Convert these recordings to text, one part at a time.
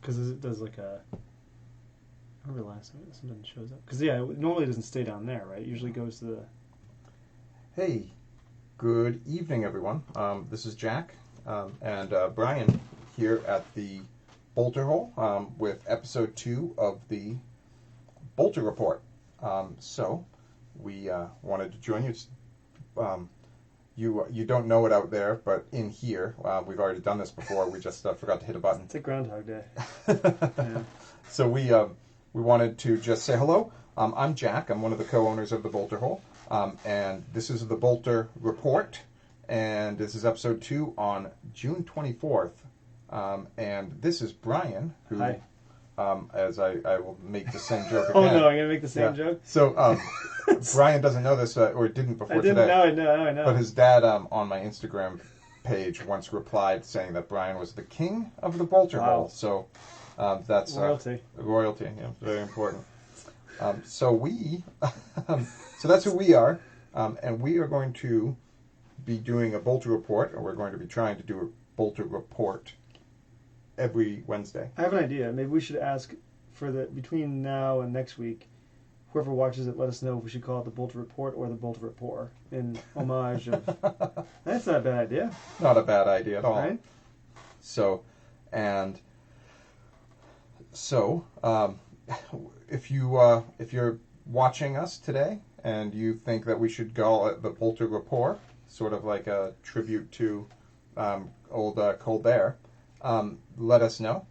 Because it does like a... I remember last time something shows up. Because, yeah, normally it doesn't stay down there, right? It usually goes to the... Hey, good evening, everyone. This is Jack and Brian here at the Bolter Hole with episode 2 of the Bolter Report. So we wanted to join you. You don't know it out there, but in here, we've already done this before. We just forgot to hit a button. It's a Groundhog Day. Yeah. So we wanted to just say hello. I'm Jack. I'm one of the co-owners of the Bolter Hole. And this is the Bolter Report. And this is episode 2 on June 24th. And this is Brian, who... Hi. As I will make the same joke again. Oh, no, I'm going to make the same joke? So, Brian doesn't know this, or didn't before today. I know. But his dad, on my Instagram page, once replied saying that Brian was the king of the Bolter Hole. So, that's... Royalty. Royalty, yeah, very important. So that's who we are. And we are going to be doing a Bolter Report, or we're going to be trying to do a Bolter Report every Wednesday. I have an idea. Maybe we should ask for between now and next week, whoever watches it, let us know if we should call it the Bolter Report or the Bolter Rapport in homage of... That's not a bad idea. Not a bad idea at all. Right? So, if you're watching us today and you think that we should call it the Bolter Rapport, sort of like a tribute to old Colbert, let us know.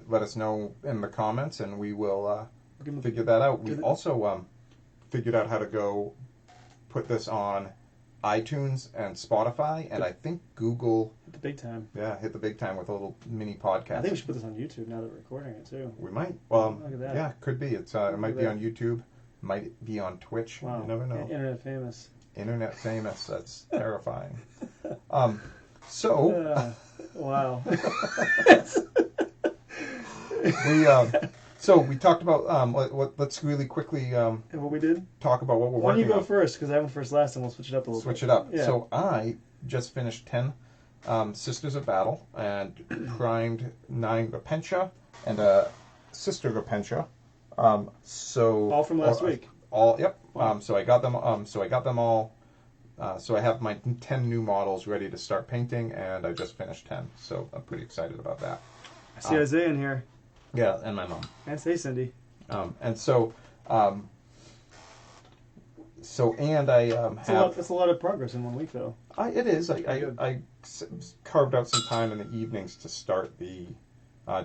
Let us know in the comments, and we will figure that out. We also figured out how to go put this on iTunes and Spotify, and I think Google... Hit the big time. Yeah, hit the big time with a little mini podcast. I think we should put this on YouTube now that we're recording it, too. We might. Well, look at that. Yeah, could be. It might be on YouTube. Might be on Twitch. Wow. You never know. Internet famous. Internet famous. That's terrifying. Wow. We talked about let's really quickly and what we did. Talk about what we're working on. Why don't you go first? Because I went first last time. We'll switch it up a little bit. Switch it up. Yeah. So I just finished 10 Sisters of Battle and primed 9 Repentia and a Sister Repentia. All from last week. All yep. Wow. So I got them. All. So I have my 10 new models ready to start painting, and I just finished 10. So I'm pretty excited about that. I see Isaiah in here. Yeah, and my mom. And say Cindy. It's a lot of progress in 1 week, though. It is. I carved out some time in the evenings to start to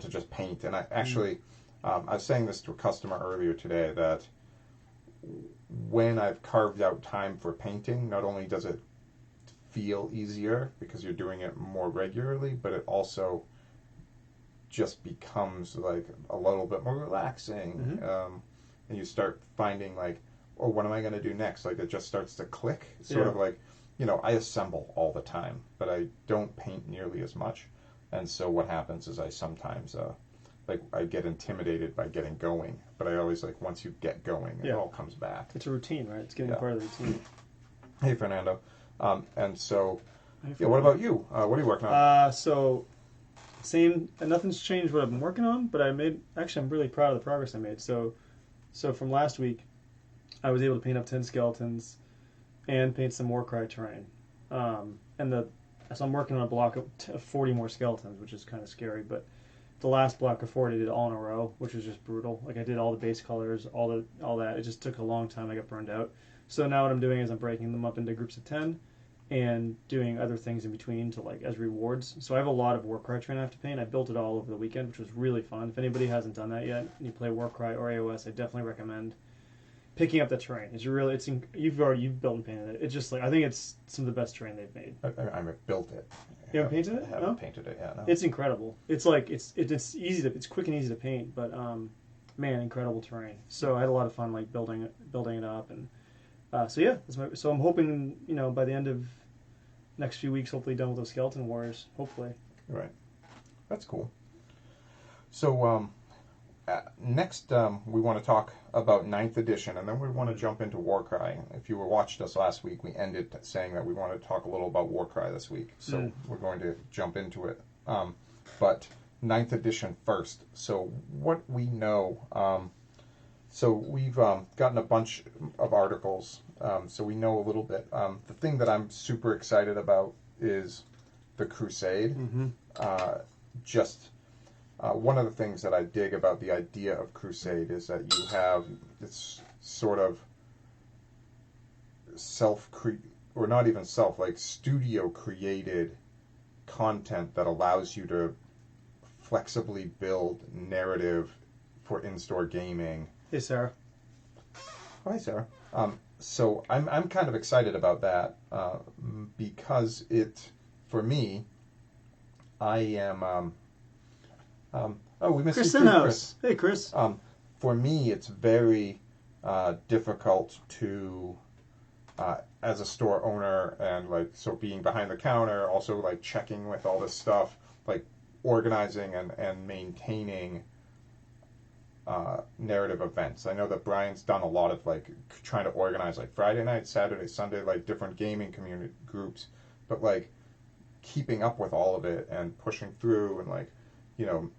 just paint, and I actually I was saying this to a customer earlier today that when I've carved out time for painting, not only does it feel easier because you're doing it more regularly, but it also just becomes like a little bit more relaxing. Mm-hmm. And you start finding like, oh, what am I going to do next? Like it just starts to click. Sort of like, I assemble all the time, but I don't paint nearly as much. And so what happens is I sometimes I get intimidated by getting going, but I always once you get going, it all comes back. It's a routine, right? It's getting part of the routine. Hey, Fernando. And so, what about you? What are you working on? Same. Nothing's changed what I've been working on, but I'm really proud of the progress I made. So from last week, I was able to paint up 10 skeletons and paint some Warcry terrain. So I'm working on a block of 40 more skeletons, which is kind of scary, but the last block of 40 I did all in a row, which was just brutal. I did all the base colors, all that. It just took a long time. I got burned out. So now what I'm doing is I'm breaking them up into groups of 10 and doing other things in between to as rewards. So I have a lot of Warcry terrain I have to paint. I built it all over the weekend, which was really fun. If anybody hasn't done that yet and you play Warcry or AOS, I definitely recommend picking up the terrain. You've built and painted it. It's just I think it's some of the best terrain they've made. I've built it. You haven't painted it? I haven't painted it yet. No. It's incredible. It's easy to, it's quick and easy to paint, but man, incredible terrain. So I had a lot of fun building it up, and so I'm hoping by the end of next few weeks, hopefully done with those skeleton warriors. Hopefully. Right. That's cool. So next we want to talk about 9th edition, and then we want to jump into Warcry. If you watched us last week, we ended saying that we wanted to talk a little about Warcry this week. So we're going to jump into it. But 9th edition first. So what we know, so we've gotten a bunch of articles, so we know a little bit. The thing that I'm super excited about is the Crusade. Mm-hmm. Just one of the things that I dig about the idea of Crusade is that you have this sort of or not even like studio created content that allows you to flexibly build narrative for in-store gaming. Hey, Sarah. Hi, Sarah. So I'm kind of excited about that because for me, I am. We missed Chris you, Inhouse. Chris. Hey, Chris. For me, it's very difficult to, as a store owner, and like so being behind the counter, also like checking with all this stuff, like organizing and maintaining narrative events. I know that Brian's done a lot of like trying to organize like Friday night, Saturday, Sunday, like different gaming community groups, but like keeping up with all of it and pushing through and like, you know,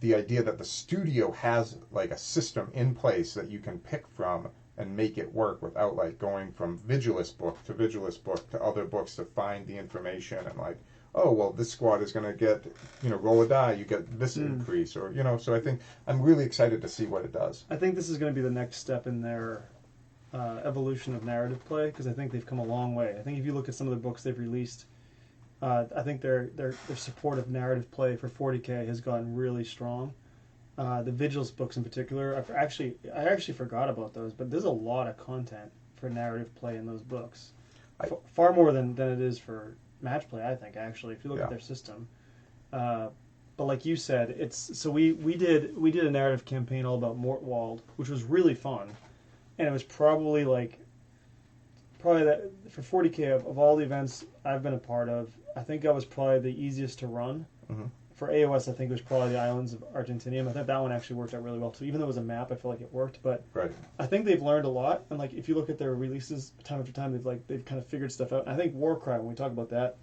the idea that the studio has like a system in place that you can pick from and make it work without like going from Vigilus book to other books to find the information and like, oh, well, this squad is going to get, you know, roll a die, you get this increase, or, you know, so I think I'm really excited to see what it does. I think this is going to be the next step in their evolution of narrative play, because I think they've come a long way. I think if you look at some of the books they've released, I think their support of narrative play for 40K has gotten really strong. The Vigilus books in particular, I actually forgot about those, but there's a lot of content for narrative play in those books. Far more than it is for match play, I think, actually, if you look at their system. But like you said, we did a narrative campaign all about Mortwald, which was really fun, and it was probably that for 40K of all the events I've been a part of, I think that was probably the easiest to run. Mm-hmm. For AOS, I think it was probably the Islands of Argentinium. I think that one actually worked out really well too. Even though it was a map, I feel like it worked. But right. I think they've learned a lot, and like if you look at their releases time after time, they've kind of figured stuff out. And I think Warcry, when we talk about that,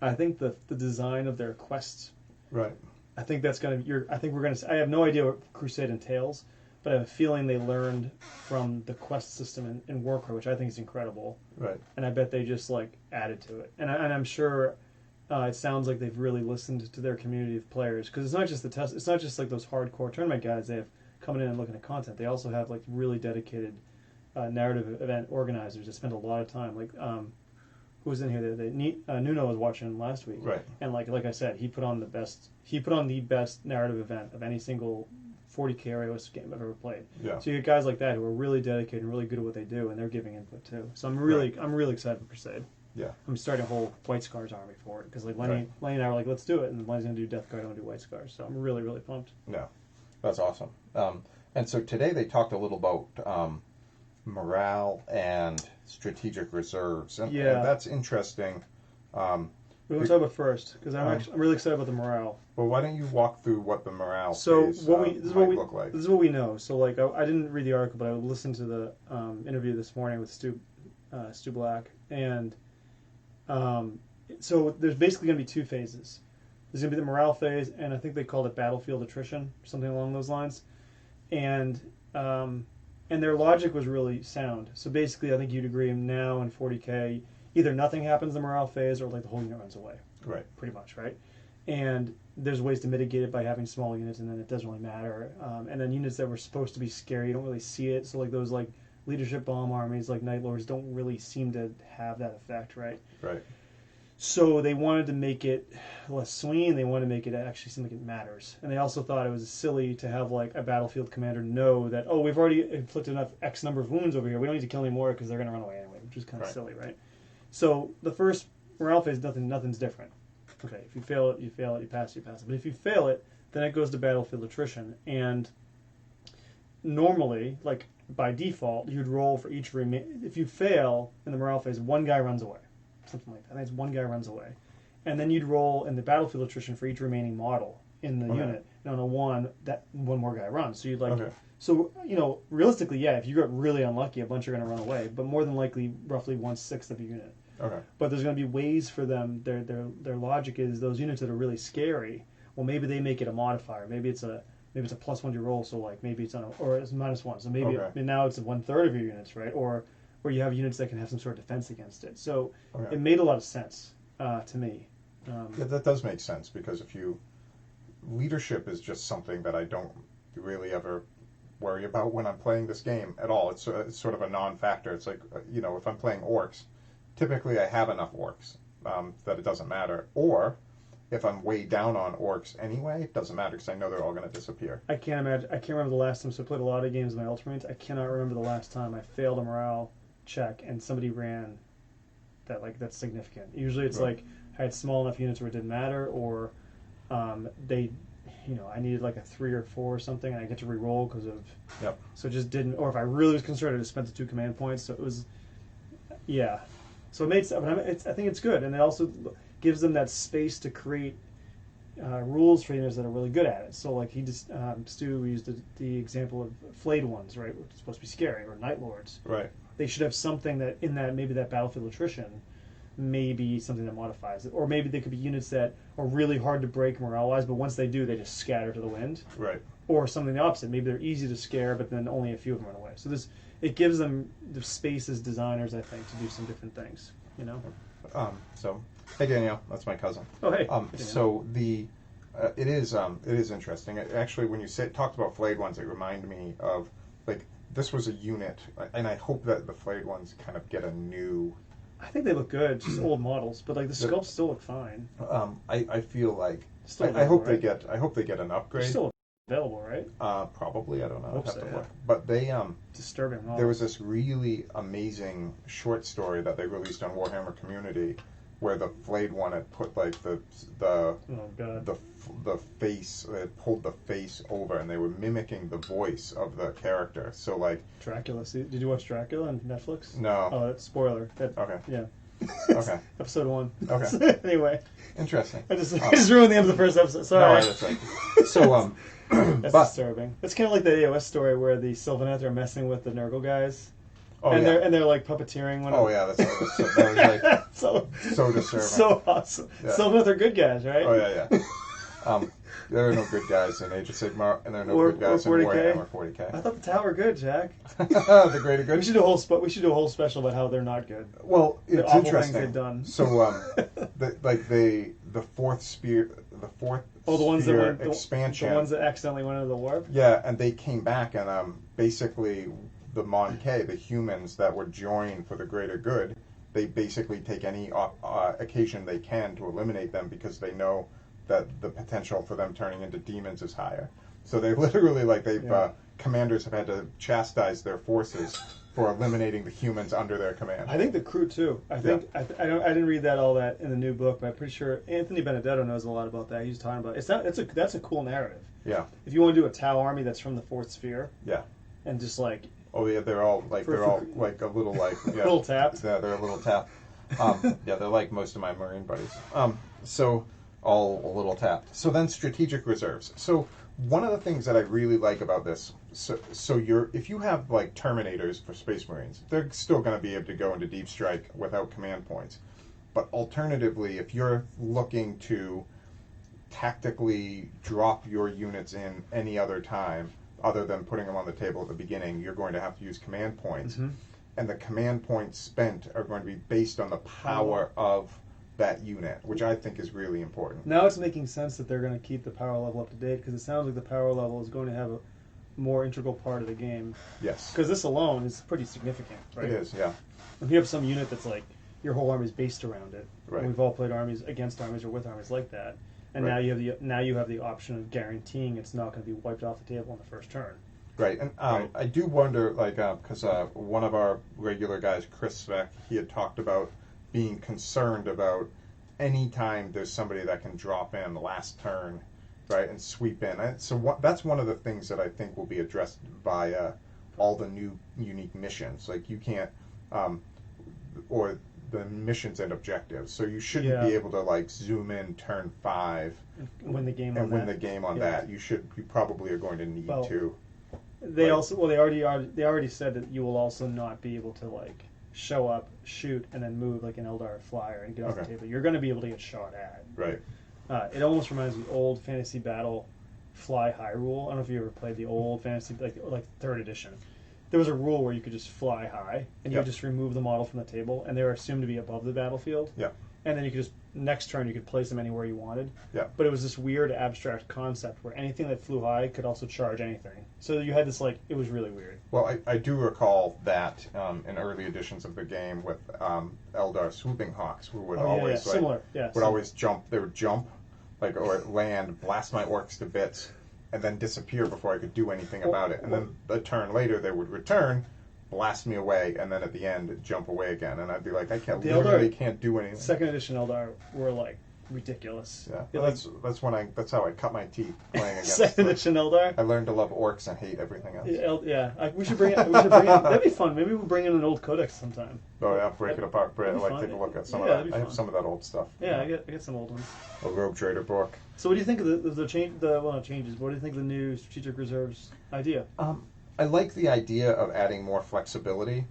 I think the design of their quests, right. I think that's gonna. I think we're gonna. I have no idea what Crusade entails, but I have a feeling they learned from the quest system in Warcry, which I think is incredible. Right. And I bet they just like added to it. And I'm sure it sounds like they've really listened to their community of players, because it's not just the test. It's not just like those hardcore tournament guys they have coming in and looking at content. They also have like really dedicated narrative event organizers that spend a lot of time. Like who was in here? Nuno was watching last week, right? And like I said, he put on the best narrative event of any single 40K AOS game I've ever played. Yeah. So you get guys like that who are really dedicated and really good at what they do, and they're giving input too. So I'm really excited for Crusade. Yeah. I'm starting a whole White Scars army for it, because like Lenny and I were like, let's do it, and Lenny's gonna do Death Guard, I'm gonna do White Scars. So I'm really pumped. No, that's awesome. And so today they talked a little about morale and strategic reserves, and that's interesting. We want to talk about first, because I'm really excited about the morale. Well, why don't you walk through what the morale phase this is what we look like? This is what we know. So like I didn't read the article, but I listened to the interview this morning with Stu Black, and so there's basically going to be two phases. There's going to be the morale phase, and I think they called it battlefield attrition, something along those lines. And their logic was really sound. So basically, I think you'd agree now in 40K, either nothing happens in the morale phase, or like the whole unit runs away. Right. Pretty much, right? And there's ways to mitigate it by having small units, and then it doesn't really matter. And then units that were supposed to be scary, you don't really see it. So like those like leadership bomb armies like Night Lords don't really seem to have that effect, right? Right. So they wanted to make it less swinging, and they wanted to make it actually seem like it matters. And they also thought it was silly to have like a battlefield commander know that, oh, we've already inflicted enough X number of wounds over here, we don't need to kill any more because they're going to run away anyway, which is kind of silly, right? So the first morale phase, nothing's different. Okay, if you fail it, you fail it, you pass it. But if you fail it, then it goes to battlefield attrition. And normally, like by default, you'd roll for each if you fail in the morale phase, one guy runs away. Something like that. I think it's one guy runs away. And then you'd roll in the battlefield attrition for each remaining model in the unit. And on a 1, that one more guy runs. So you'd like so, you know, realistically, yeah, if you got really unlucky, a bunch are going to run away, but more than likely roughly 1/6 of a unit. Okay. But there's going to be ways for them. Their logic is those units that are really scary, well, maybe they make it a modifier. Maybe it's a +1 to roll, so like maybe it's on or it's -1. So maybe now it's 1/3 of your units, right? Or you have units that can have some sort of defense against it. So it made a lot of sense to me. Yeah, that does make sense, because leadership is just something that I don't really ever worry about when I'm playing this game at all. It's sort of a non-factor. It's like, if I'm playing orcs, typically I have enough orcs that it doesn't matter. Or if I'm way down on orcs anyway, it doesn't matter because I know they're all going to disappear. I can't remember the last time. So I played a lot of games with my Ultramarines. I cannot remember the last time I failed a morale check and somebody ran that's significant. Usually it's like I had small enough units where it didn't matter, or they, I needed like a 3 or 4 or something, and I get to re-roll because of. Yep. So it just didn't. Or if I really was concerned, I just spent the 2 command points. So it was, yeah. So it made. I think it's good, and it also gives them that space to create rules for units that are really good at it. So like Stu used the example of flayed ones, right? Which is supposed to be scary, or Night Lords. Right. They should have something that in that maybe that battlefield attrition. Maybe something that modifies it, or maybe they could be units that are really hard to break morale-wise, but once they do, they just scatter to the wind. Right. Or something the opposite. Maybe they're easy to scare, but then only a few of them run away. So it gives them the space as designers, I think, to do some different things. So, hey Danielle, that's my cousin. Oh hey. So it is interesting. Actually, when you talked about flayed ones, it reminded me of this was a unit, and I hope that the flayed ones kind of get a new. I think they look good, just old models, but the sculpts still look fine. I feel like still I hope right? I hope they get an upgrade. They're still available, right? Probably, I don't know. Hope I'd have so, to yeah. look. But they disturbing models. There was this really amazing short story that they released on Warhammer Community, where the flayed one had put the oh god, the face, it pulled the face over, and they were mimicking the voice of the character. So Dracula. See, did you watch Dracula on Netflix? No. Oh, that's spoiler. Okay. Yeah. Okay. Episode 1. Okay. Anyway. Interesting. I just ruined the end of the first episode. Sorry. No, that's right. So that's disturbing. It's kind of like the AOS story where the Sylvaneth are messing with the Nurgle guys. Oh, and yeah. they're like puppeteering one. Oh yeah, that was so disturbing. So awesome. Yeah. Sylvaneth are good guys, right? Oh yeah. There are no good guys in Age of Sigmar, and there are no good guys in Warhammer 40K. I thought the Tower good, Jack. The greater good. We should do a whole special about how they're not good. Well, it's awful interesting. Things they've done. So, the fourth spear, expansion. The ones that accidentally went into the warp. Yeah, and they came back, and basically the Mon-K, the humans that were joined for the greater good, they basically take any occasion they can to eliminate them because they know that the potential for them turning into demons is higher. So they literally, commanders have had to chastise their forces for eliminating the humans under their command. I think the crew too. I think I didn't read all that in the new book, but I'm pretty sure Anthony Benedetto knows a lot about that. He's talking about that's a cool narrative. Yeah. If you want to do a Tau army that's from the fourth sphere. Yeah. And just oh yeah, they're all a little a little tapped. Yeah, they're a little tapped. Yeah, they're like most of my Marine buddies. So all a little tapped. So then strategic reserves. So one of the things that I really like about this, if you have Terminators for Space Marines, they're still going to be able to go into deep strike without command points. But alternatively, if you're looking to tactically drop your units in any other time other than putting them on the table at the beginning, you're going to have to use command points. Mm-hmm. And the command points spent are going to be based on the power of that unit, which I think is really important. Now it's making sense that they're going to keep the power level up to date, because it sounds like the power level is going to have a more integral part of the game. Yes. Because this alone is pretty significant, right? It is, yeah. If you have some unit that's your whole army is based around it, right. And we've all played armies against armies or with armies like that, and right. now you have the option of guaranteeing it's not going to be wiped off the table on the first turn. Right, and I do wonder, because one of our regular guys, Chris Sveck, he had talked about being concerned about any time there's somebody that can drop in the last turn, right, and sweep in. So that's one of the things that I think will be addressed by all the new unique missions. You can't, or the missions and objectives. So you shouldn't be able to zoom in turn 5 and win the game on that. You probably are going to need to. They already said that you will also not be able to show up, shoot, and then move like an Eldar flyer and get off the table. You're going to be able to get shot at. Right. It almost reminds me of the old Fantasy Battle Fly High rule. I don't know if you ever played the old Fantasy, like third edition. There was a rule where you could just fly high, and you would just remove the model from the table, and they were assumed to be above the battlefield. Yeah. And then you could just, next turn, you could place them anywhere you wanted. Yeah. But it was this weird abstract concept where anything that flew high could also charge anything. So you had this, like, it was really weird. Well, I do recall that in early editions of the game with Eldar swooping hawks, who would always similar, always jump. They would jump, like, or land, blast my orcs to bits, and then disappear before I could do anything about it. And then a turn later, they would return, blast me away, and then at the end jump away again. And I'd be like, I can't do anything. Second edition Eldar were like ridiculous. Yeah, that's how I cut my teeth playing against. Second edition Eldar. I learned to love orcs and hate everything else. We should bring it. That'd be fun. Maybe we'll bring in an old codex sometime. Oh yeah, break it apart, take a look at some of that. I have some of that old stuff. Yeah, I get some old ones. A Rogue Trader book. So what do you think of the change? Not changes. What do you think of the new strategic reserves idea? I like the idea of adding more flexibility,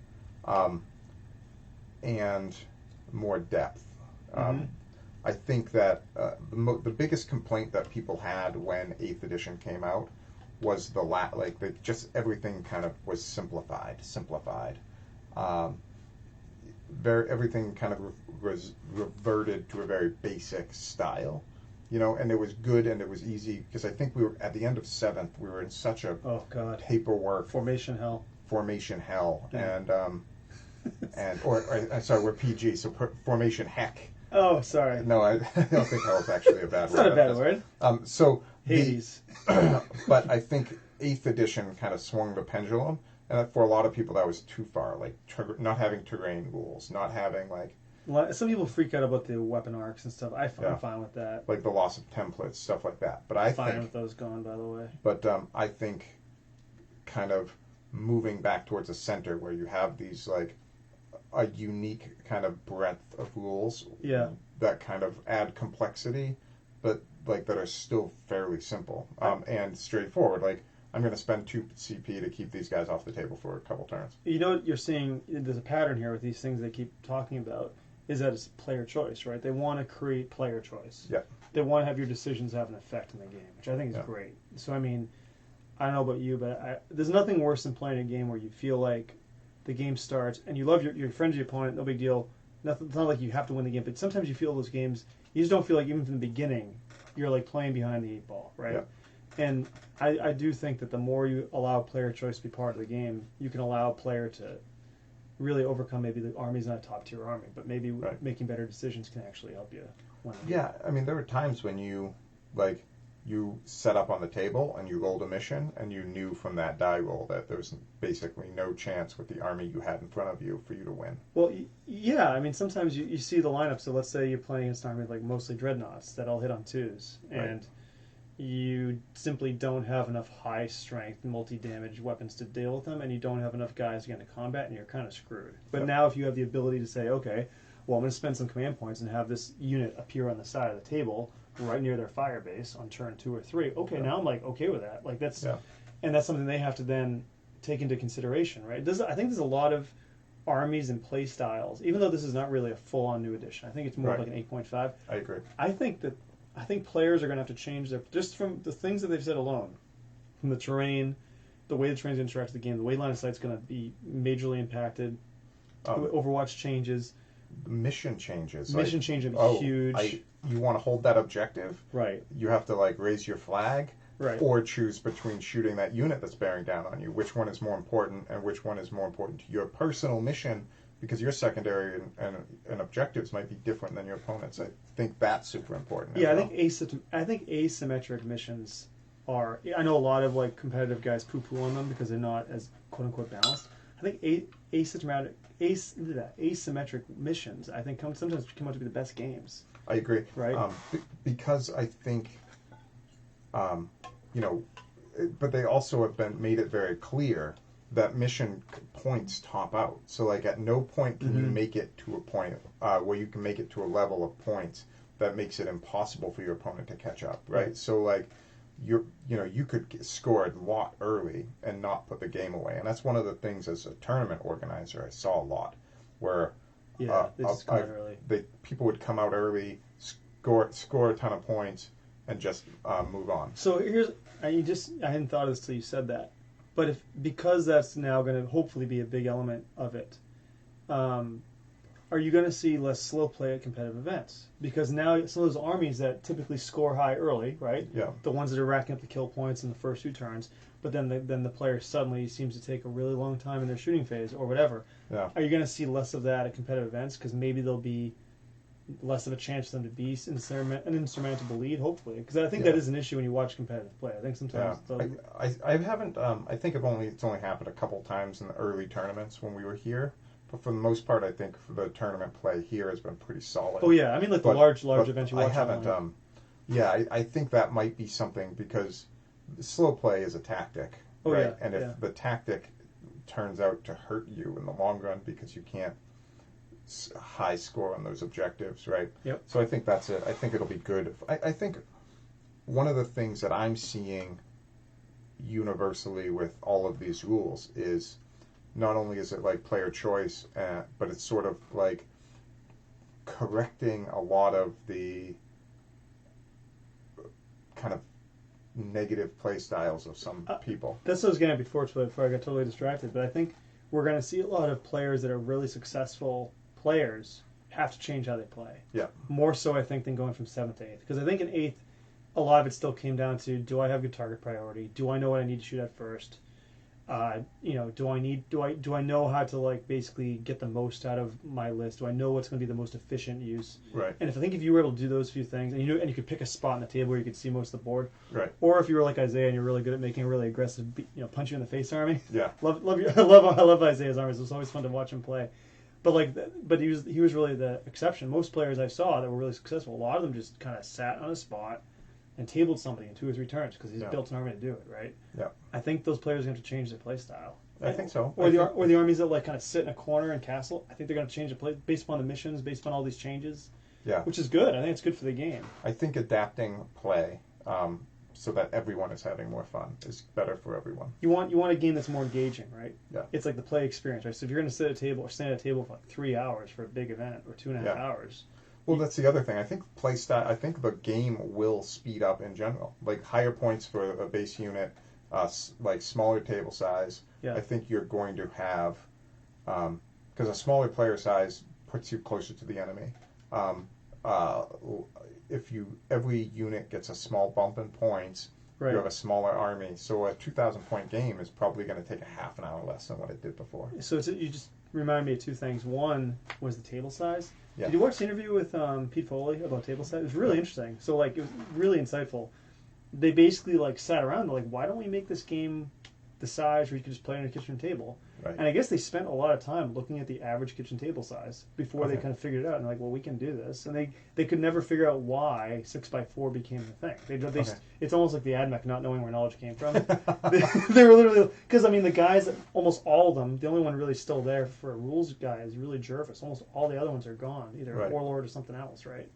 and more depth. I think that the biggest complaint that people had when 8th edition came out was just everything kind of was simplified. Everything kind of reverted to a very basic style, and it was good and it was easy because I think we were at the end of 7th. We were in such a paperwork formation hell, yeah. We're PG, so formation heck. Oh, sorry. No, I don't think hell is actually a bad word. It's not a bad word. So Hades. But I think 8th edition kind of swung the pendulum, and for a lot of people that was too far. Like not having terrain rules, not having some people freak out about the weapon arcs and stuff. I'm fine with that. Like the loss of templates, stuff like that. But I'm fine with those gone, by the way. But I think kind of moving back towards a center where you have these a unique kind of breadth of rules that kind of add complexity, but that are still fairly simple and straightforward. I'm going to spend 2 CP to keep these guys off the table for a couple turns. You know what you're seeing? There's a pattern here with these things they keep talking about, is that it's player choice, right? They want to create player choice. Yeah. They want to have your decisions have an effect in the game, which I think is great. So, I mean, I don't know about you, but there's nothing worse than playing a game where you feel like the game starts and you love your friends, your opponent, no big deal. It's not like you have to win the game, but sometimes you feel those games, you just don't feel like even from the beginning, you're playing behind the 8 ball, right? Yeah. And I do think that the more you allow player choice to be part of the game, you can allow a player to really overcome maybe the army's not a top tier army, but maybe making better decisions can actually help you win. Yeah, I mean, there were times when you set up on the table and you rolled a mission and you knew from that die roll that there was basically no chance with the army you had in front of you for you to win. Well, yeah, I mean, sometimes you see the lineup. So let's say you're playing against an army mostly dreadnoughts that all hit on 2s, and you simply don't have enough high strength, multi-damage weapons to deal with them, and you don't have enough guys to get into combat, and you're kind of screwed. But now if you have the ability to say, okay, well, I'm going to spend some command points and have this unit appear on the side of the table right near their fire base on turn 2 or 3. Okay, now I'm okay with that. And that's something they have to then take into consideration, right? I think there's a lot of armies and play styles, even though this is not really a full-on new edition. I think it's more like an 8.5. I agree. I think players are going to have to change just from the things that they've said alone, from the terrain, the way the terrain interacts with the game, the way line of sight is going to be majorly impacted. Overwatch changes. Mission changes. Mission changes huge. You want to hold that objective. Right. You have to raise your flag. Right. Or choose between shooting that unit that's bearing down on you. Which one is more important, and which one is more important to your personal mission? Because your secondary and objectives might be different than your opponent's. I think that's super important. Yeah, I think asymmetric missions are. I know a lot of competitive guys poo-poo on them because they're not as quote unquote balanced. I think asymmetric missions sometimes come out to be the best games. I agree. Right. Because I think, but they also have made it very clear that mission points top out. So at no point can you make it to a point where you can make it to a level of points that makes it impossible for your opponent to catch up, right? So you could score a lot early and not put the game away, and that's one of the things as a tournament organizer I saw a lot where early. People would come out early, score a ton of points, and just move on. So I hadn't thought of this till you said that, but because that's now going to hopefully be a big element of it, are you going to see less slow play at competitive events? Because now some of those armies that typically score high early, right? Yeah. The ones that are racking up the kill points in the first 2 turns, but then the player suddenly seems to take a really long time in their shooting phase or whatever. Yeah. Are you going to see less of that at competitive events? Because maybe there'll be less of a chance for them to be an insurmountable lead, hopefully. Because I think that is an issue when you watch competitive play. I think sometimes... I haven't... I think it's only happened a couple times in the early tournaments when we were here. But for the most part, I think the tournament play here has been pretty solid. Oh, yeah. I mean, like the large events you watch. I haven't... I think that might be something because slow play is a tactic. Oh, right? yeah. And if the tactic turns out to hurt you in the long run because you can't high score on those objectives, right? Yep. So I think that's it. I think it'll be good. I think one of the things that I'm seeing universally with all of these rules is not only is it like player choice, but it's sort of like correcting a lot of the kind of negative play styles of some people. That's what I was getting at before I got totally distracted. But I think we're going to see a lot of players that are really successful players have to change how they play. Yeah. More so, I think, than going from 7th to 8th. Because I think in 8th, a lot of it still came down to, do I have good target priority? Do I know what I need to shoot at first? Do I know how to like basically get the most out of my list? Do I know what's going to be the most efficient use? Right. And if you were able to do those few things, and you could pick a spot on the table where you could see most of the board, right? Or if you were like Isaiah and you're really good at making a really aggressive, punch you in the face army. Yeah. I love Isaiah's armies. It was always fun to watch him play. But he was really the exception. Most players I saw that were really successful, a lot of them just kind of sat on a spot and tabled somebody in 2 or 3 turns because he's built an army to do it, right? Yeah. I think those players are going to change their play style. I think so. Or the armies that like kind of sit in a corner and castle. I think they're going to change the play based upon the missions, based upon all these changes. Yeah. Which is good. I think it's good for the game. I think adapting play so that everyone is having more fun is better for everyone. You want a game that's more engaging, right? Yeah. It's like the play experience, right? So if you're going to sit at a table or stand at a table for like 3 hours for a big event or 2.5 hours. Well, that's the other thing. I think play style. I think the game will speed up in general. Like higher points for a base unit, like smaller table size. Yeah. I think you're going to have, because a smaller player size puts you closer to the enemy. If every unit gets a small bump in points, you have a smaller army. So a 2,000 point game is probably going to take a half an hour less than what it did before. So you just remind me of 2 things. One was the table size. Yeah. Did you watch the interview with Pete Foley about table size? It was really interesting. So like it was really insightful. They basically like sat around and like, why don't we make this game the size where you can just play on a kitchen table? Right. And I guess they spent a lot of time looking at the average kitchen table size before they kind of figured it out. And like, well, we can do this. And they could never figure out why 6x4 became the thing. It's almost like the AdMech not knowing where knowledge came from. they were literally, because I mean the guys, almost all of them, the only one really still there for a rules guy is really Jervis. Almost all the other ones are gone, either Warlord or something else, right?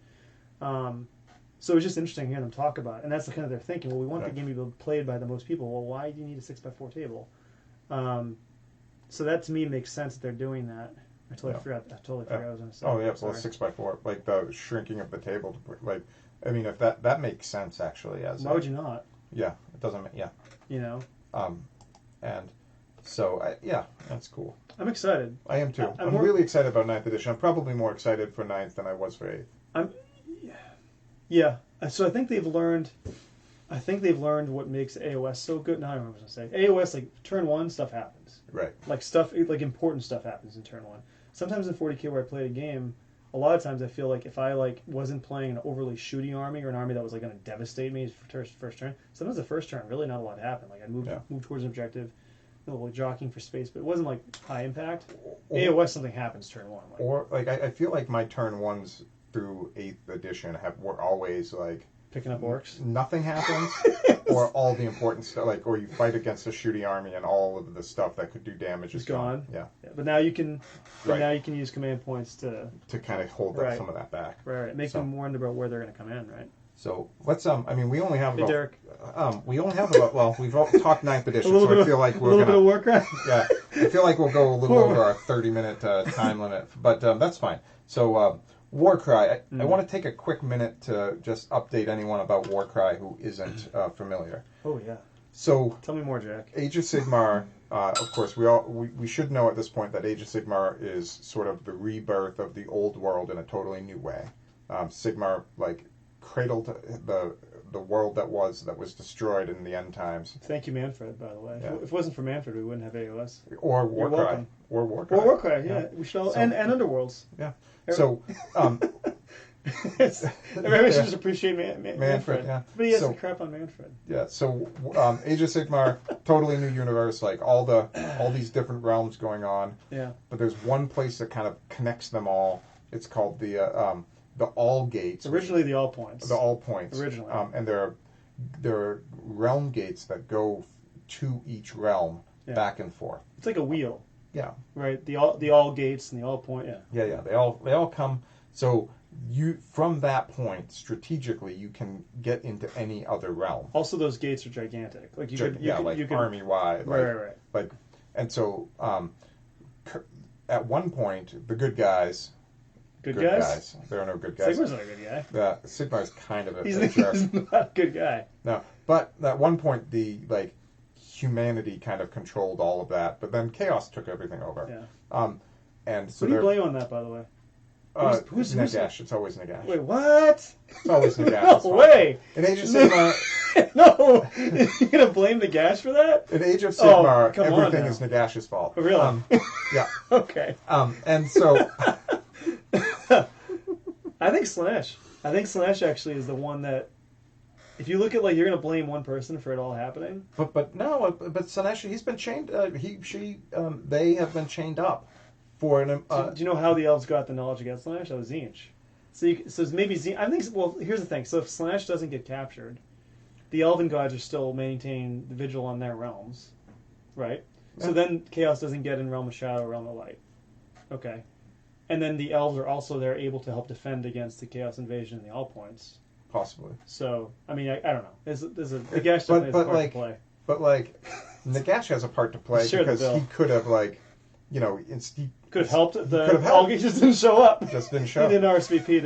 So it was just interesting hearing them talk about it. And that's the kind of their thinking. Well, we want the game to be played by the most people. Well, why do you need a 6x4 table? So that to me makes sense that they're doing that. I totally forgot what I was going to say. Oh yeah, well 6x4, like the shrinking of the table. Like, I mean, if that makes sense actually. Why would you not? Yeah, it doesn't. Yeah. You know. And so that's cool. I'm excited. I am too. I'm really excited about 9th edition. I'm probably more excited for 9th than I was for 8th. Yeah. So I think they've learned what makes AOS so good. Now I don't know what I was going to say. AOS, like turn 1, stuff happens. Right. Like important stuff happens in turn 1. Sometimes in 40K where I played a game, a lot of times I feel like if I like wasn't playing an overly shooty army or an army that was like going to devastate me for first turn, sometimes the first turn really not a lot happened. Like I moved towards an objective, a little jockeying for space, but it wasn't like high impact. AOS, something happens turn 1. I feel like my turn 1s through 8th edition were always like picking up orcs. Nothing happens, or all the important stuff, like, or you fight against a shooty army and all of the stuff that could do damage is gone. Yeah. But now you can, use command points to kind of hold some of that back. Right. Make them wonder about where they're going to come in. Right. So let's. I mean, we only have about. Hey, Derek. We only have about. Well, we've talked 9th edition, so I feel like we're a little bit of Warcraft. Yeah, I feel like we'll go a little over our 30-minute time limit, but that's fine. So Warcry. I want to take a quick minute to just update anyone about Warcry who isn't familiar. Oh yeah. So tell me more, Jack. Age of Sigmar. Of course, we should know at this point that Age of Sigmar is sort of the rebirth of the old world in a totally new way. Sigmar cradled the world that was destroyed in the end times. Thank you, Manfred, by the way. Yeah. If it wasn't for Manfred, we wouldn't have AOS. Or Warcry. Or Warcry, yeah. We should all, and Underworlds. Yeah. So, maybe we should just appreciate Manfred. Yeah. But he has some crap on Manfred. Yeah. So, Age of Sigmar, totally new universe, all these different realms going on. Yeah. But there's one place that kind of connects them all. It's called the All Gates. Originally, the All Points. The All Points. Originally. And there are realm gates that go to each realm back and forth. It's like a wheel. Yeah. Right. The all gates and the all point. Yeah. Yeah. They all come. So you from that point strategically you can get into any other realm. Also, those gates are gigantic. Like you could army wide. Right. And so at one point the good guys. Good guys? There are no good guys. Sigmar's not a good guy. Sigmar's kind of a he's jerk. He's not a good guy. No, but at one point the humanity kind of controlled all of that, but then chaos took everything over. Yeah. And so who do you blame on that, by the way? Who's Nagash? It's always Nagash. Wait, what? It's always Nagash. No way. In Age of Sigmar. No, you're gonna blame Nagash for that? In Age of Sigmar, everything is Nagash's fault. Oh, really? Yeah. Okay. And so. I think Slanesh actually is the one that, if you look at you're gonna blame one person for it all happening. But Slanesh, he's been chained. They have been chained up for an. Do you know how the elves got the knowledge against Slanesh? That was Tzeentch. So maybe Tzeentch. I think. Well, here's the thing. So if Slanesh doesn't get captured, the elven gods are still maintaining the vigil on their realms, right? Yeah. So then chaos doesn't get in Realm of Shadow, Realm of Light. Okay. And then the elves are also there able to help defend against the chaos invasion and the all points. Possibly. So I mean, I don't know. There's a Nagash definitely has a part to play. But Nagash has a part to play because he could have he could have helped. He just didn't show up. He didn't RSVP. He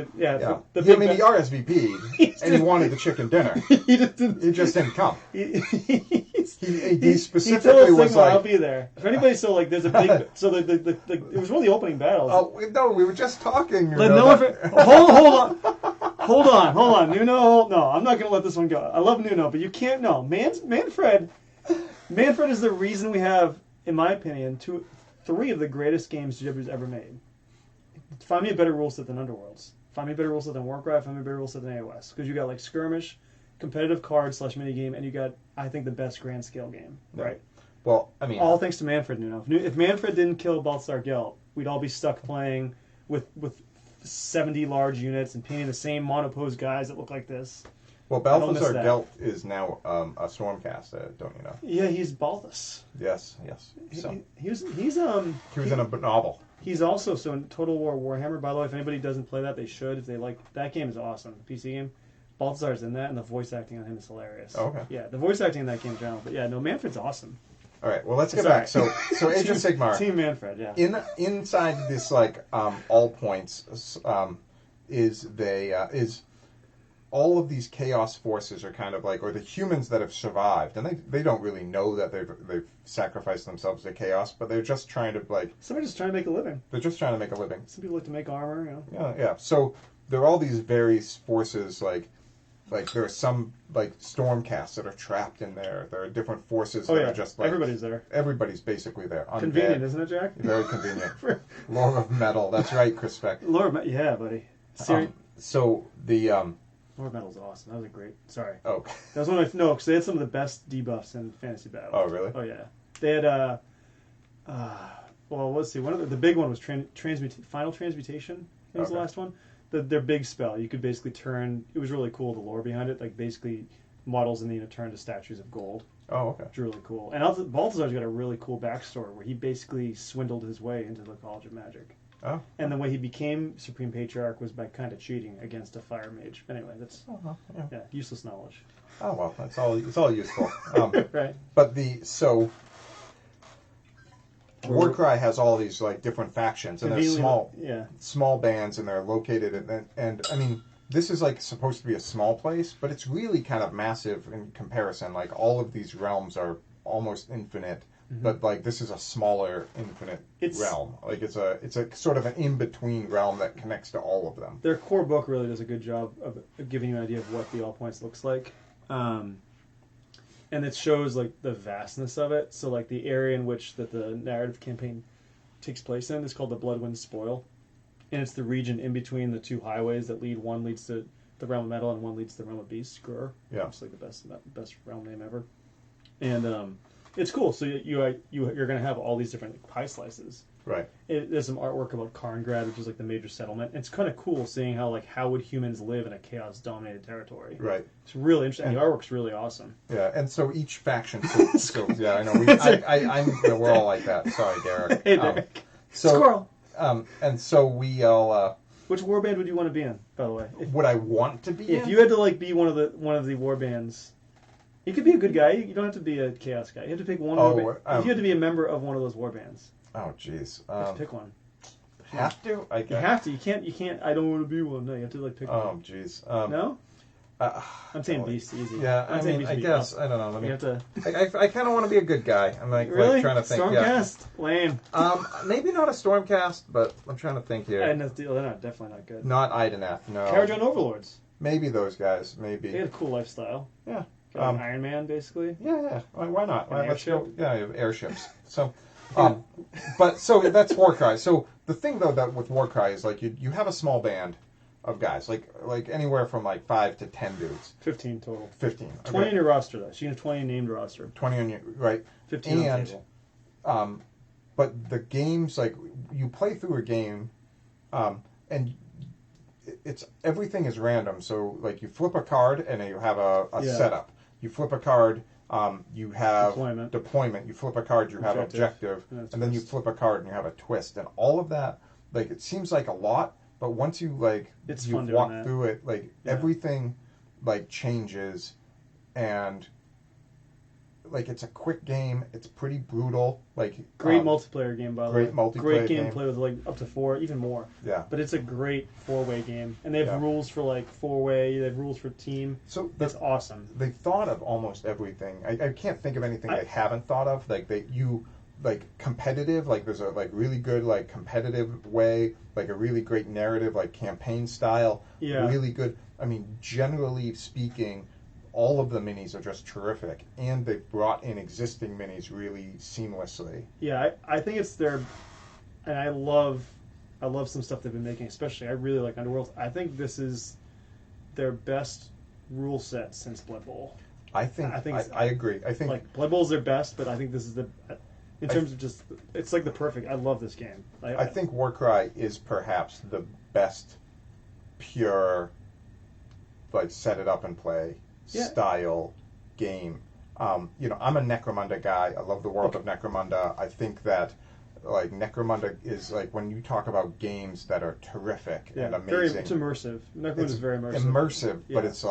RSVP'd and he wanted the chicken dinner. He just didn't come. He specifically was I'll be there. If anybody there's a big it was one of the opening battles. Oh no, we were just talking. Hold on. Nuno, no, I'm not going to let this one go. I love Nuno, but you can't. No, Manfred is the reason we have, in my opinion, 3 of the greatest games GW's ever made. Find me a better rule set than Underworlds. Find me a better rule set than Warcry. Find me a better rule set than AOS. Because you got skirmish, competitive card / minigame, and you got, I think, the best grand scale game. Yeah. Right? Well, I mean, all thanks to Manfred Nuno. If Manfred didn't kill Balthasar Gelt, we'd all be stuck playing with 70 large units and painting the same monopose guys that look like this. Well, Balthasar Gelt is now a Stormcast, don't you know? Yeah, he's Balthas. Yes. So he was in a novel. He's also in Total War Warhammer. By the way, if anybody doesn't play that, they should. If they like that game, is awesome. The PC game. Balthasar's in that, and the voice acting on him is hilarious. Oh, okay. Yeah, the voice acting in that game in general. But yeah, no, Manfred's awesome. All right, well, let's get back. So Age of Sigmar. Team Manfred, yeah. Inside this all points is all of these chaos forces are kind of or the humans that have survived, and they don't really know that they've sacrificed themselves to chaos, but they're just trying to some are just trying to make a living. They're just trying to make a living. Some people like to make armor, you know. Yeah. So there are all these various forces there are some Stormcasts that are trapped in there. There are different forces that are just everybody's there. Everybody's basically there. Undead. Convenient, isn't it, Jack? Very convenient. Lore of Metal. That's right, Chris Speck. Lore of Metal, yeah, buddy. So the Lore of Metal's awesome. That was a great. Sorry. Oh. That was one of because they had some of the best debuffs in Fantasy Battle. Oh, really? Oh yeah. They had well, let's see. One of the big one was Final Transmutation. I think was the last one. Their big spell. You could basically turn. It was really cool. The lore behind it, basically models in the turn to statues of gold. Oh, okay. It's really cool. And also, Balthazar's got a really cool backstory where he basically swindled his way into the College of Magic. Oh. And the way he became Supreme Patriarch was by kind of cheating against a fire mage. Anyway, that's useless knowledge. Oh well, it's all useful. Right. But Warcry has all these like different factions, and they're small, Yeah. small bands, and they're located and I mean, this is like supposed to be a small place, but it's really kind of massive in comparison. Like all of these realms are almost infinite, but like this is a smaller infinite realm. Like it's a sort of an in between realm that connects to all of them. Their core book really does a good job of giving you an idea of what the All Points looks like, and it shows like the vastness of it. So like the area in which that the narrative campaign takes place in is called the Bloodwind Spoil, and it's the region in between the two highways that lead. One leads to the realm of metal, and one leads to the realm of beasts. Grur. Yeah, it's like the best realm name ever, and it's cool. So you're going to have all these different like, pie slices. Right. There's some artwork about Karngrad, which is like the major settlement. It's kind of cool seeing how would humans live in a chaos-dominated territory. Right. It's really interesting. And the artwork's really awesome. Yeah, and so each faction. So yeah, I know. We're all like that. Sorry, Derek. Hey, Derek. Squirrel. And so we all. Which warband would you want to be in, by the way? Would I want to be in? If you had to like be one of the warbands, you could be a good guy. You don't have to be a chaos guy. You have to pick one. If you had to be a member of one of those warbands. Oh, jeez. You have to pick one. Have to? I guess. You have to. You can't. I don't want to be one. No, you have to like pick one. Oh, jeez. No. I'm saying beast easy. Yeah, I mean, I guess I don't know. You have to. I kind of want to be a good guy. I'm really? like trying to think. Stormcast, lame. Maybe not a Stormcast, but I'm trying to think here. They're definitely not good. Not Ideneth, no. Karajan Overlords. Maybe those guys. Maybe. They had a cool lifestyle. Yeah. Iron Man, basically. Yeah. Why not? Let's go. Yeah, you have airships. So. But so that's Warcry. So the thing though that with Warcry is like you have a small band of guys, like anywhere from like 5 to 10 dudes. 15 total. 15. 20 on your roster though. So you have 20 named roster. 20 on your right. 15 on the table. But the games like you play through a game, and it's everything is random. So like you flip a card and you have a setup. You flip a card. You have deployment. You flip a card, you have objective, and then you flip a card and you have a twist, and all of that. Like it seems like a lot, but once you you walk through it, everything changes, and it's a quick game. It's pretty brutal. Great multiplayer game, by the way. Great multiplayer Great game game. to play with up to 4, even more. Yeah. But it's a great 4-way game, and they have rules for 4-way. They have rules for team. So that's awesome. They've thought of almost everything. I can't think of anything they haven't thought of. Competitive. There's a really good competitive way. A really great narrative campaign style. Yeah. Really good. I mean, generally speaking, all of the minis are just terrific, and they've brought in existing minis really seamlessly. Yeah, I think it's their, and I love some stuff they've been making. Especially, I really like Underworld. I think this is their best rule set since Blood Bowl. I agree. I think Blood Bowl is their best, but I think this is in terms of just it's the perfect. I love this game. I think Warcry is perhaps the best pure set it up and play style game. I'm a Necromunda guy. I love the world of Necromunda. I think that Necromunda is when you talk about games that are terrific and amazing. It's immersive. Necromunda is very immersive. Immersive, but it's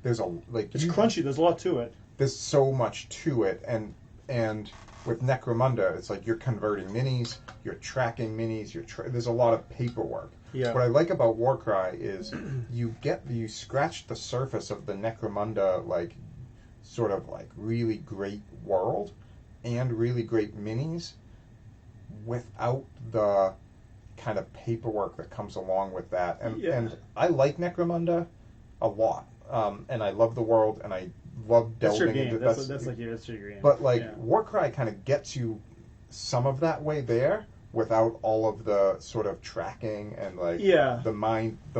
there's a it's crunchy. There's a lot to it. There's so much to it, and with Necromunda, it's you're converting minis, you're tracking minis, there's a lot of paperwork. Yeah. What I like about Warcry is you scratch the surface of the Necromunda sort of really great world and really great minis without the kind of paperwork that comes along with that. And I like Necromunda a lot. And I love the world, and I love delving into that's your game. But Warcry kind of gets you some of that way there without all of the sort of tracking and the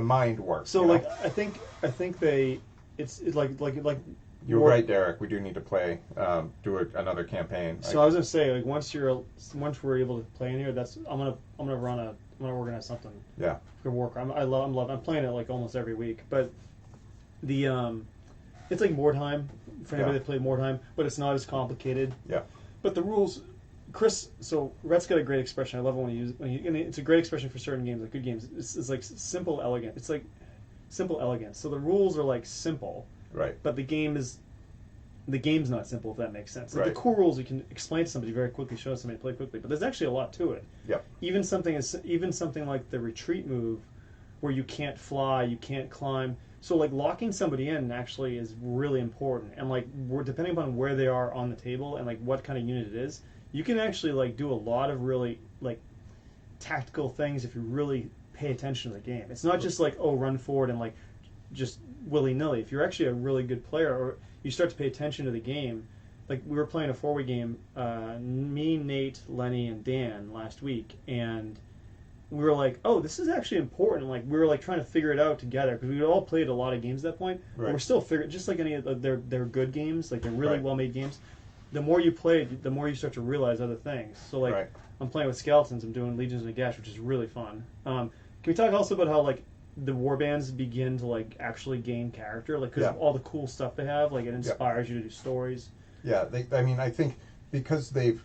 mind work. So I think it's you're right, Derek. We do need to play another campain. So I was gonna say once we're able to play in here, I'm gonna organize something. Yeah. For Warcry. I'm playing it almost every week, but the it's Mordheim for anybody that played Mordheim, but it's not as complicated. Yeah. But the rules, so Rhett's got a great expression. I love it and it's a great expression for certain games, good games. It's simple, elegant. It's simple elegance. So the rules are simple. Right. But the game is the game's not simple, if that makes sense. Like Right. the core rules you can explain to somebody very quickly, show somebody to play quickly, but there's actually a lot to it. Yep. Even something like the retreat move, where you can't fly, you can't climb. So like locking somebody in actually is really important, and like depending upon where they are on the table and like what kind of unit it is, you can actually like do a lot of really like tactical things if you really pay attention to the game. It's not just like, oh, run forward and like just willy-nilly. If you're actually a really good player, or you start to pay attention to the game, like we were playing a 4-way game, me, Nate, Lenny, and Dan last week, and we were like, oh, this is actually important. Like we were like trying to figure it out together, because we had all played a lot of games at that point. Right. But we're still figuring, just like any of they're good games, like they're really Right. well-made games. The more you play, the more you start to realize other things. So like, Right. I'm playing with skeletons. I'm doing Legions of Nagash, which is really fun. Can we talk also about how like the warbands begin to like actually gain character, like because Yeah. of all the cool stuff they have, like it inspires you to do stories. Yeah, I mean, I think because they've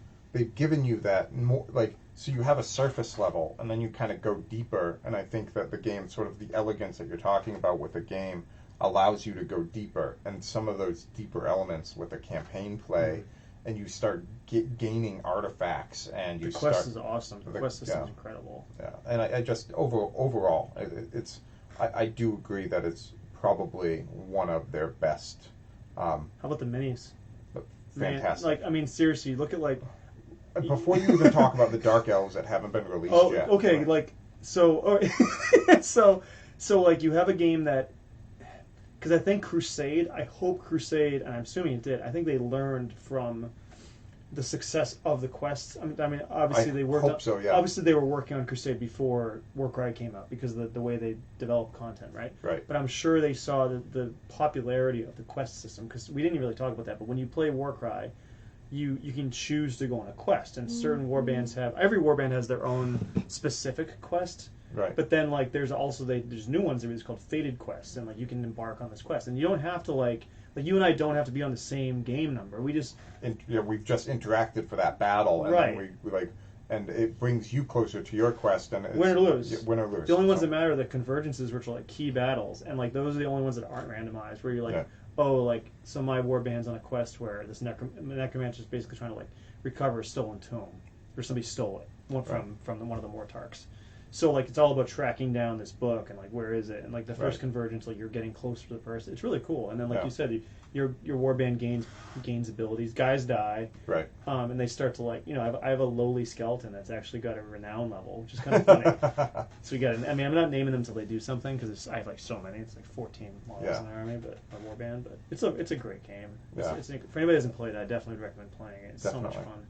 given you that more, like, so you have a surface level, and then you kind of go deeper, and I think that the game, sort of the elegance that you're talking about with the game, allows you to go deeper, and some of those deeper elements with the campaign play, and you start gaining artifacts, and you The quest start. is awesome. The quest system is incredible. Yeah, and I just overall, I do agree that it's probably one of their best. How about the minis? Fantastic. Man, like I mean, seriously, look at like. Before you even talk about the Dark Elves that haven't been released Oh, yet. okay, right? like so, so like you have a game that, because I think Crusade, I hope Crusade, and I'm assuming it did. I think they learned from the success of the quests. I mean, obviously they worked. Hope so, yeah. Obviously they were working on Crusade before Warcry came out because of the way they develop content, right? Right. But I'm sure they saw the popularity of the quest system, because we didn't really talk about that. But when you play Warcry, you can choose to go on a quest, and certain warbands have. Every warband has their own specific quest. Right. But then like there's also there's new ones that are called fated quests, and like you can embark on this quest, and you don't have to like you and I don't have to be on the same game number. We just We've just interacted for that battle, and Right. then we like, and it brings you closer to your quest, and it's, win or lose. Yeah, win or lose. The only ones So, that matter are the convergences, which are like key battles, and like those are the only ones that aren't randomized. Where you're like, Yeah. oh, like so my warband's on a quest where this necromancer is basically trying to like recover a stolen tomb, or somebody stole it from one of the Mortarks. So like it's all about tracking down this book and like where is it, and like the first Right. convergence, like you're getting closer to the person. It's really cool. And then like Yeah. you said, your warband gains abilities. Guys die, Right. and they start to like I have a lowly skeleton that's actually got a renown level, which is kind of funny. So we got. I mean, I'm not naming them until they do something because I have like so many. It's like 14 models Yeah. in the army, but a warband. But it's a great game. Yeah. For anybody who hasn't played it, I definitely recommend playing it. It's so much Definitely. fun.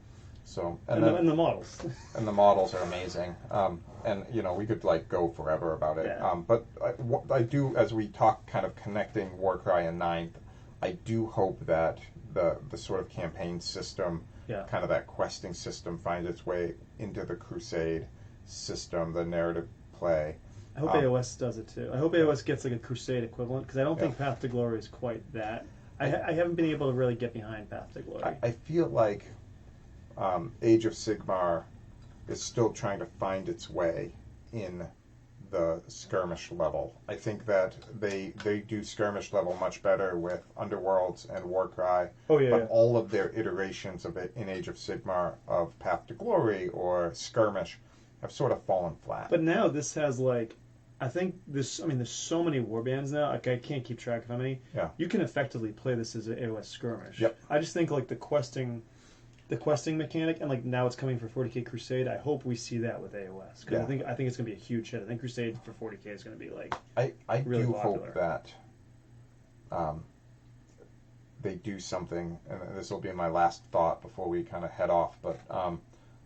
So And the models. and the models are amazing. And we could like go forever about it. Yeah. But I do, as we talk, kind of connecting Warcry and Ninth, I do hope that the sort of campaign system, kind of that questing system, finds its way into the Crusade system, the narrative play. I hope AOS does it too. I hope AOS gets like a Crusade equivalent, because I don't think Path to Glory is quite that. I haven't been able to really get behind Path to Glory. I feel like Age of Sigmar is still trying to find its way in the skirmish level. I think that they do skirmish level much better with Underworlds and Warcry. Oh, yeah, But yeah. all of their iterations of it in Age of Sigmar, of Path to Glory or skirmish, have sort of fallen flat. But now this has like, I think this. I mean, there's so many warbands now. Like I can't keep track of how many. Yeah. You can effectively play this as an AOS skirmish. Yep. I just think like the questing mechanic, and like now it's coming for 40k Crusade. I hope we see that with AOS, because Yeah. I think it's gonna be a huge hit. I think Crusade for 40k is gonna be like I really do popular. hope that they do something, and this will be my last thought before we kind of head off, but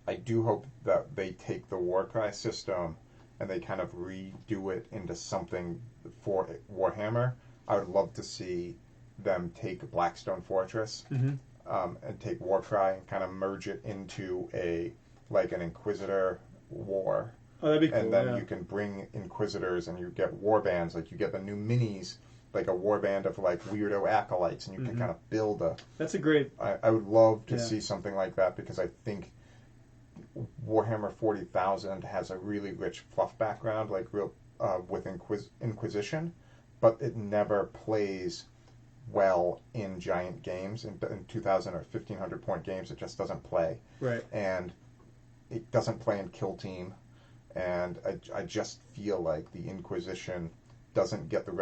I do hope that they take the Warcry system and they kind of redo it into something for Warhammer. I would love to see them take Blackstone Fortress and take Warcry and kind of merge it into an Inquisitor war. oh, that'd be cool. And then yeah. you can bring Inquisitors, and you get warbands, like you get the new minis, like a warband of like weirdo acolytes, and you can kind of build a. That's a great. I would love to Yeah. see something like that, because I think Warhammer 40,000 has a really rich fluff background, like real with Inquisition, but it never plays well in giant games, in 2,000 or 1,500 point games. It just doesn't play. Right. And it doesn't play in Kill Team. And I just feel like the Inquisition doesn't get the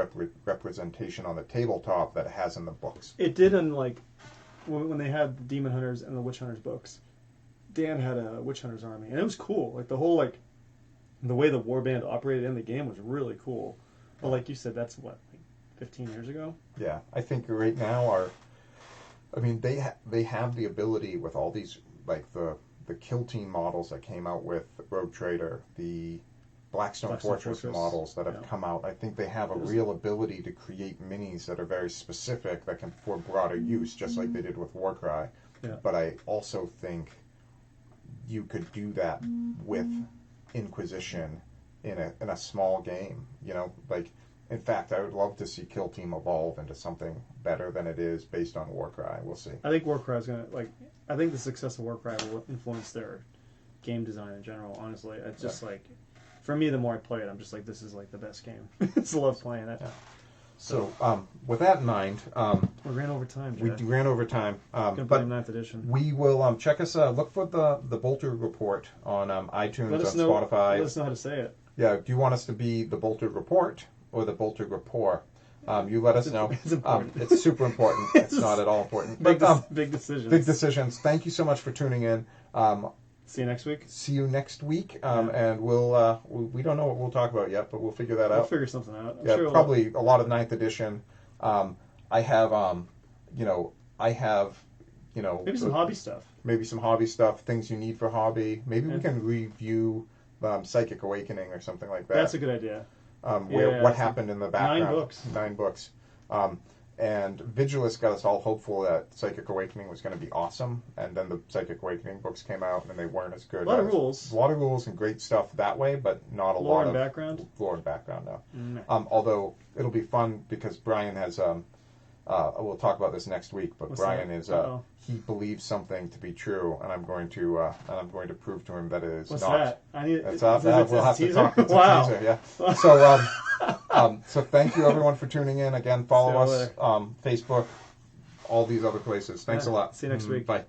representation on the tabletop that it has in the books. It did in, like, when they had the Demon Hunters and the Witch Hunters books. Dan had a Witch Hunters army, and it was cool. Like, the whole, like, the way the warband operated in the game was really cool. But like you said, that's what, like 15 years ago? Yeah, I think right now they have the ability with all these, like the Kill Team models that came out with Rogue Trader, the Blackstone Fortress models that have come out. I think they have a real ability to create minis that are very specific that can for broader use, just like they did with Warcry. Yeah. But I also think you could do that with Inquisition in a small game. You know, like, in fact, I would love to see Kill Team evolve into something better than it is based on Warcry. We'll see. I think Warcry is going to, like, I think the success of Warcry will influence their game design in general, honestly. It's just like, for me, the more I play it, I'm just like, this is like the best game. I just love playing it. Yeah. So, with that in mind, we ran over time, Jeff. We ran over time. Gonna play 9th edition. We will check us. Look for the Bolter Report on iTunes, on Spotify. Let us know how to say it. Yeah. Do you want us to be the Bolter Report or the Bolter Rapport? You let us know. It's important. It's super important. It's not at all important. Big decisions. Big decisions. Thank you so much for tuning in. See you next week. See you next week. And we don't know what we'll talk about yet, but we'll figure that out. We'll figure something out. I'm sure probably a lot of 9th edition. I have maybe some hobby stuff. Maybe some hobby stuff. Things you need for hobby. Maybe we can review Psychic Awakening or something like that. That's a good idea. What happened in the background. 9 books. And Vigilus got us all hopeful that Psychic Awakening was going to be awesome, and then the Psychic Awakening books came out, and they weren't as good. A lot of rules. A lot of rules and great stuff that way, but not a lot of background. Lore and background, no. No. Although it'll be fun because Brian has. We'll talk about this next week, but What's Brian that? is. Uh-oh. He believes something to be true, and I'm going to prove to him that it is What's not. that? We'll have to talk. It's Wow. a teaser, yeah. So, so thank you everyone for tuning in. Again, follow us, Facebook, all these other places. Thanks a lot. See you next week. Bye.